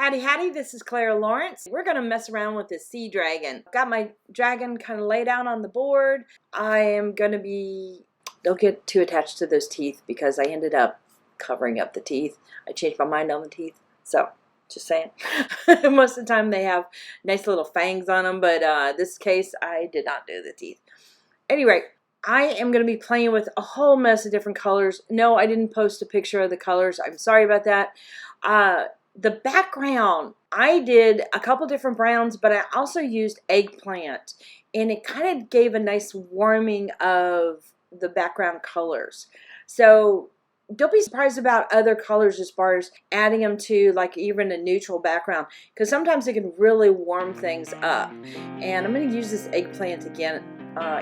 Howdy Howdy, this is Clara Lawrence. We're going to mess around with this sea dragon. Got my dragon kind of laid out on the board. I am going to be, don't get too attached to those teeth because I ended up covering up the teeth. I changed my mind on the teeth, so just saying. Most of the time they have nice little fangs on them, but this case I did not do the teeth. Anyway, I am going to be playing with a whole mess of different colors. No, I didn't post a picture of the colors. I'm sorry about that. The background, I did a couple different browns, but I also used eggplant, and it kind of gave a nice warming of the background colors. So don't be surprised about other colors as far as adding them to like even a neutral background, because sometimes it can really warm things up. And I'm going to use this eggplant again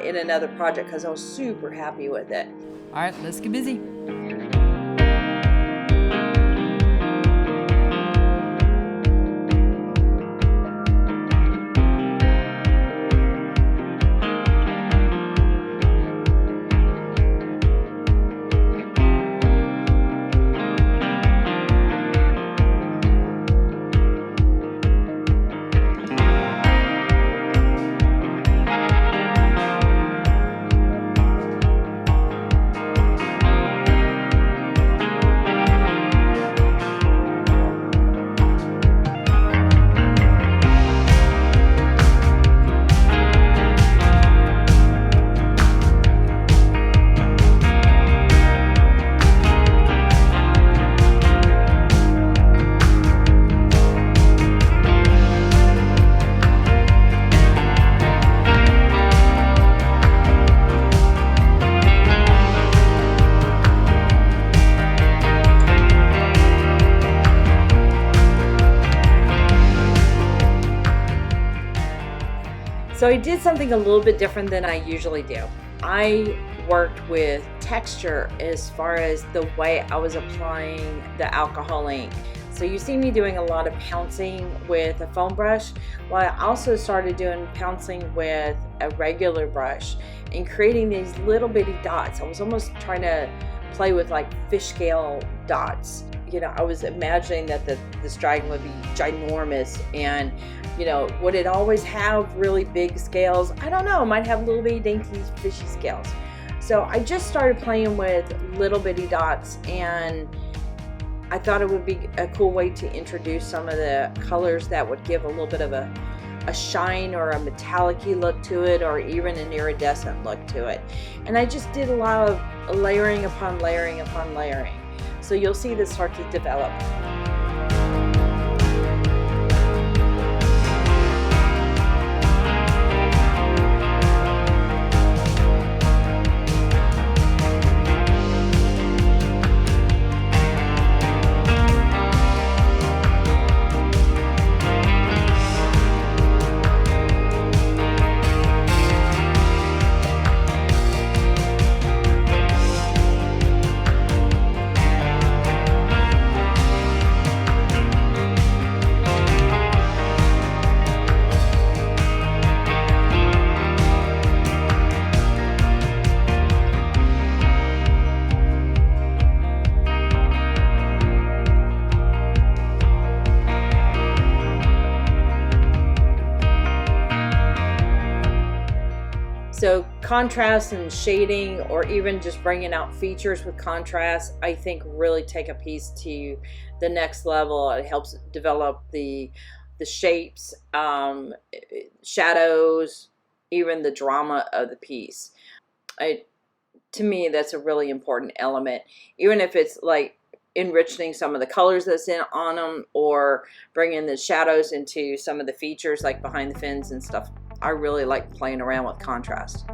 in another project because I was super happy with it. All right, let's get busy. So I did something a little bit different than I usually do. I worked with texture as far as the way I was applying the alcohol ink. So you see me doing a lot of pouncing with a foam brush. Well, I also started doing pouncing with a regular brush and creating these little bitty dots. I was almost trying to play with like fish scale dots. You know, I was imagining that this dragon would be ginormous, and you know, would it always have really big scales? I don't know, it might have little bitty dainty fishy scales. So I just started playing with little bitty dots, and I thought it would be a cool way to introduce some of the colors that would give a little bit of a shine or a metallic-y look to it, or even an iridescent look to it. And I just did a lot of layering upon layering upon layering. So you'll see this start to develop. So contrast and shading, or even just bringing out features with contrast, I think really take a piece to the next level. It helps develop the shapes, shadows, even the drama of the piece. To me, that's a really important element, even if it's like enriching some of the colors that's on them, or bringing the shadows into some of the features like behind the fins and stuff. I really like playing around with contrast.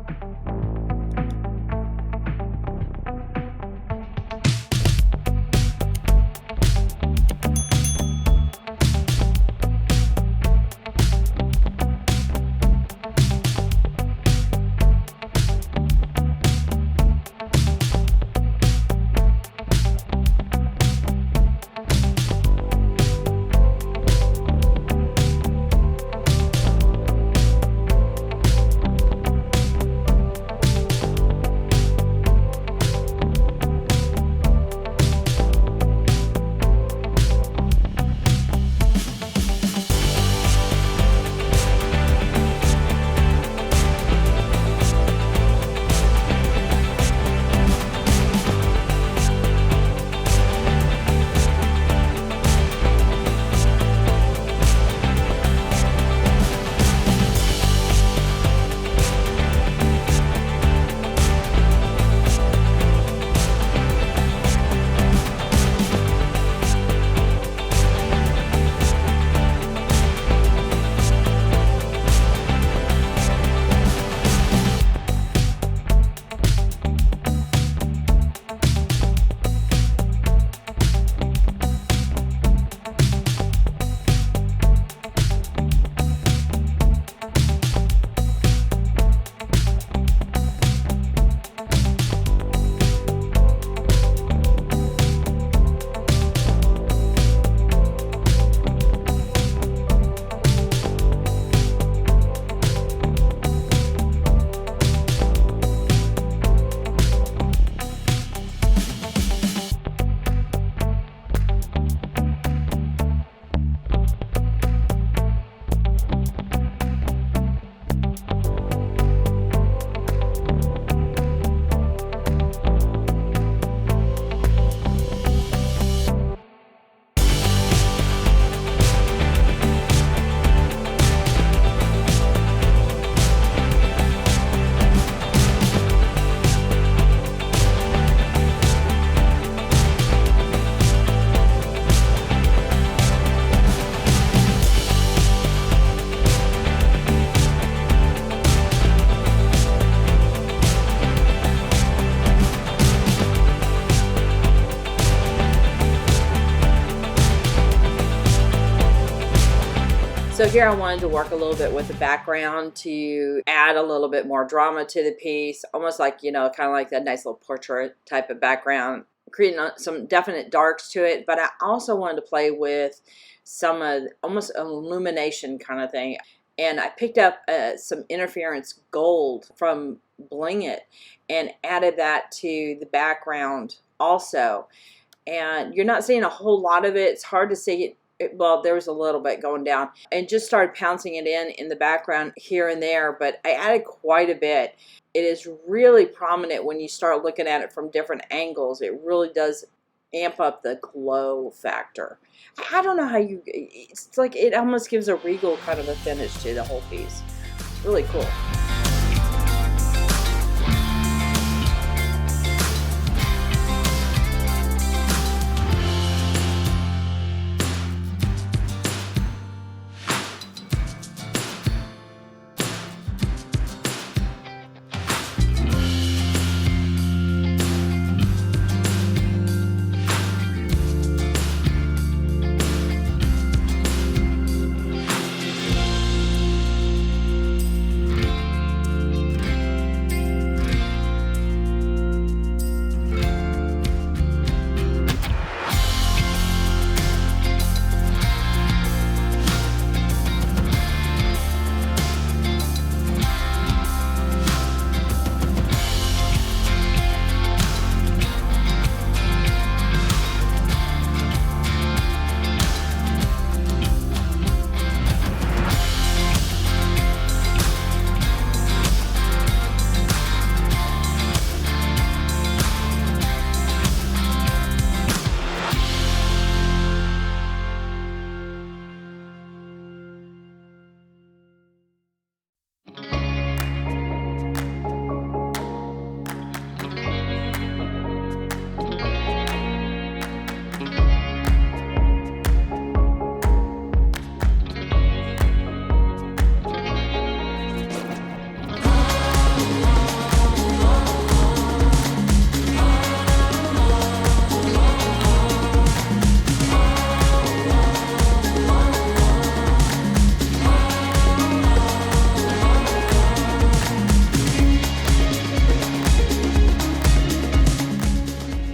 So here I wanted to work a little bit with the background to add a little bit more drama to the piece, almost like, you know, kind of like that nice little portrait type of background, creating some definite darks to it. But I also wanted to play with some almost illumination kind of thing. And I picked up some interference gold from Bling It and added that to the background also. And you're not seeing a whole lot of it. It's hard to see it. Well, there was a little bit going down, and just started pouncing it in the background here and there, but I added quite a bit. It is really prominent when you start looking at it from different angles. It really does amp up the glow factor. I don't know how it's like it almost gives a regal kind of a finish to the whole piece. It's really cool.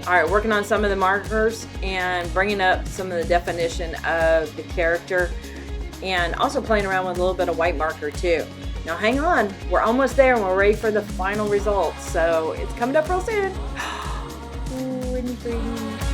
Alright, working on some of the markers and bringing up some of the definition of the character, and also playing around with a little bit of white marker too. Now hang on, we're almost there and we're ready for the final results, so it's coming up real soon. Ooh, isn't it pretty?